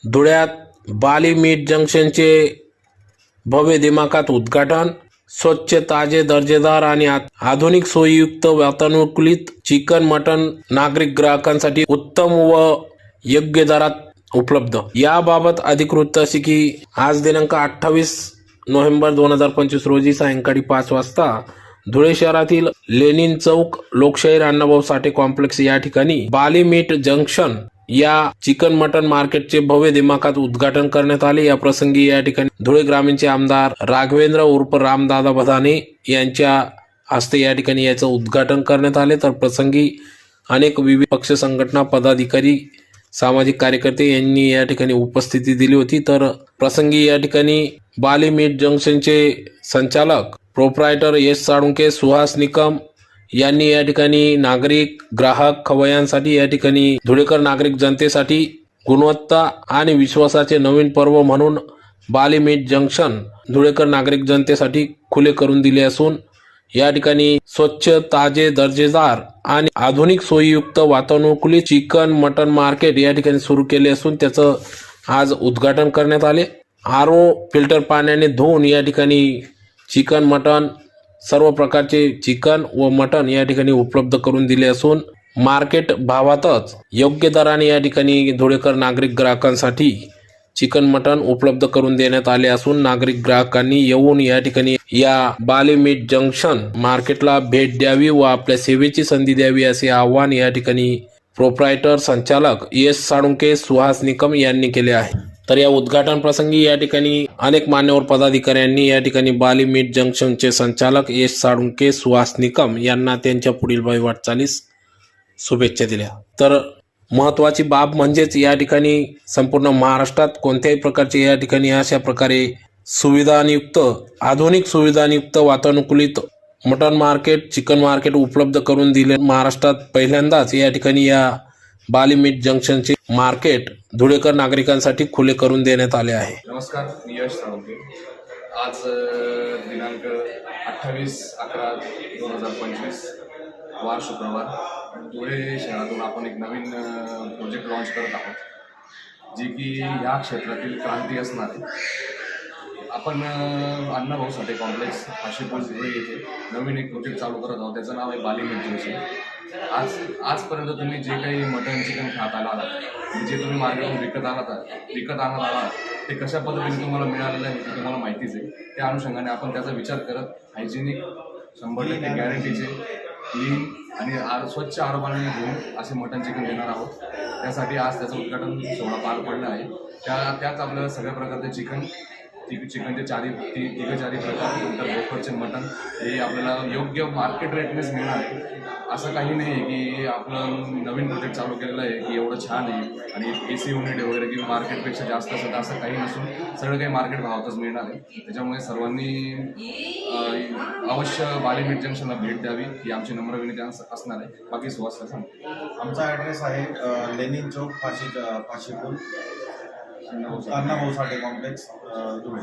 धुळ्यात बाली मीट जंक्शनचे भव्य दिमाखात उद्घाटन। स्वच्छ, ताजे, दर्जेदार आणि आधुनिक सोयीयुक्त वातानुकूलित चिकन मटन नागरिक ग्राहकांसाठी उत्तम व योग्य दरात उपलब्ध। याबाबत अधिकृत अशी की आज दिनांक 28 नोव्हेंबर 2025 रोजी सायंकाळी 5 वाजता धुळे शहरातील लेनिन चौक लोकशाहीर अण्णाभाऊ साठे कॉम्प्लेक्स या ठिकाणी बाली मीट जंक्शन या चिकन मटन मार्केटचे भव्य दिमाखात उद्घाटन करण्यात आले। या प्रसंगी या ठिकाणी धुळे ग्रामीणचे आमदार राघवेंद्र उर्फ रामदादा बधाने यांच्या हस्ते या ठिकाणी याचं उद्घाटन करण्यात आले। तर प्रसंगी अनेक विविध पक्ष संघटना पदाधिकारी सामाजिक कार्यकर्ते यांनी या ठिकाणी उपस्थिती दिली होती। तर प्रसंगी या ठिकाणी बाली मीट जंक्शनचे संचालक प्रोप्रायटर एस साळुंके, सुहास निकम यांनी या ठिकाणी नागरिक ग्राहक खवय्यांसाठी या ठिकाणी धुळेकर नागरिक जनतेसाठी गुणवत्ता आणि विश्वासाचे नवीन पर्व म्हणून बाली मीट जंक्शन धुळेकर नागरिक जनतेसाठी खुले करून दिले असून या ठिकाणी स्वच्छ, ताजे, दर्जेदार आणि आधुनिक सोयीयुक्त वातानुकूलित चिकन मटन मार्केट या ठिकाणी सुरू केले असून त्याचं आज उद्घाटन करण्यात आले। आरओ फिल्टर पाण्याने धुवून या ठिकाणी चिकन मटन सर्व प्रकारचे चिकन व मटन या ठिकाणी उपलब्ध करून दिले असून मार्केट भावातच योग्य दराने या ठिकाणी धुळेकर नागरिक ग्राहकांसाठी चिकन मटन उपलब्ध करून देण्यात आले असून नागरिक ग्राहकांनी येऊन या ठिकाणी या बाली मीट जंक्शन मार्केटला भेट द्यावी व आपल्या सेवेची संधी द्यावी असे आवाहन या ठिकाणी प्रोप्रायटर संचालक एस साळुंके, सुहास निकम यांनी केले आहे। तर या उद्घाटन प्रसंगी या ठिकाणी अनेक मान्यवर पदाधिकाऱ्यांनी या ठिकाणी बाली मीट जंक्शनचे संचालक एस साळुंके, सुहास निकम यांना त्यांच्या पुढील वाटचालीस शुभेच्छा दिल्या। तर महत्त्वाची बाब म्हणजेच या ठिकाणी संपूर्ण महाराष्ट्रात कोणत्याही प्रकारचे या ठिकाणी अशा प्रकारे सुविधायुक्त आधुनिक सुविधायुक्त वातानुकूलित मटन मार्केट चिकन मार्केट उपलब्ध करून दिले। महाराष्ट्रात पहिल्यांदाच या ठिकाणी या बाली मीट जंक्शनचे मार्केट धुळेकर नागरिकांसाठी खुले करून देण्यात आले आहे। नमस्कार, मी यश साळुंके। आज दिनांक 28/11/2025 वार शुक्रवार धुळे शहरातून आपण एक नवीन प्रोजेक्ट लॉन्च करत आहोत, जे की ह्या क्षेत्रातील क्रांती असणार आहे। आपण अण्णाभाऊ साठे कॉम्प्लेक्स काशीपूर धुळे येथे नवीन एक प्रोजेक्ट चालू करत आहोत, त्याचं नाव आहे बाली मीट जंक्शन। आजपर्यंत तुम्ही जे काही मटन चिकन खात आलात, जे तुम्ही मार्केटून विकत आणत आलात ते कशा पद्धतीने तुम्हाला मिळालेलं आहे ते तुम्हाला माहितीच आहे। त्या अनुषंगाने आपण त्याचा विचार करत हायजेनिक 100% गॅरंटीचे क्लीन आणि स्वच्छ आरोपाने घेऊन असे मटन चिकन देणार आहोत। त्यासाठी आज त्याचं उद्घाटन सोहळा पार पडला आहे। त्यात आपल्याला सगळ्या प्रकारचे चिकनचे चारी प्रकार, नंतर बोकडचे मटन हे आपल्याला योग्य मार्केट रेटनेच मिळणार आहे। असं काही नाही आहे की आपलं नवीन प्रोजेक्ट चालू केलेलं आहे की एवढं छान आहे आणि AC युनिट वगैरे की मार्केटपेक्षा जास्त असेल, असं काही नसून सगळं काही मार्केट भावातच मिळणार आहे। त्याच्यामुळे सर्वांनी अवश्य बाली मीट जंक्शनला भेट द्यावी ही आमची नम्र विनंती असणार आहे। बाकी सुहास सांगतो। आमचा ॲड्रेस आहे लेनिन चौक, काशीपूर, अण्णाभाऊ साठे कॉम्प्लेक्स, धुळे।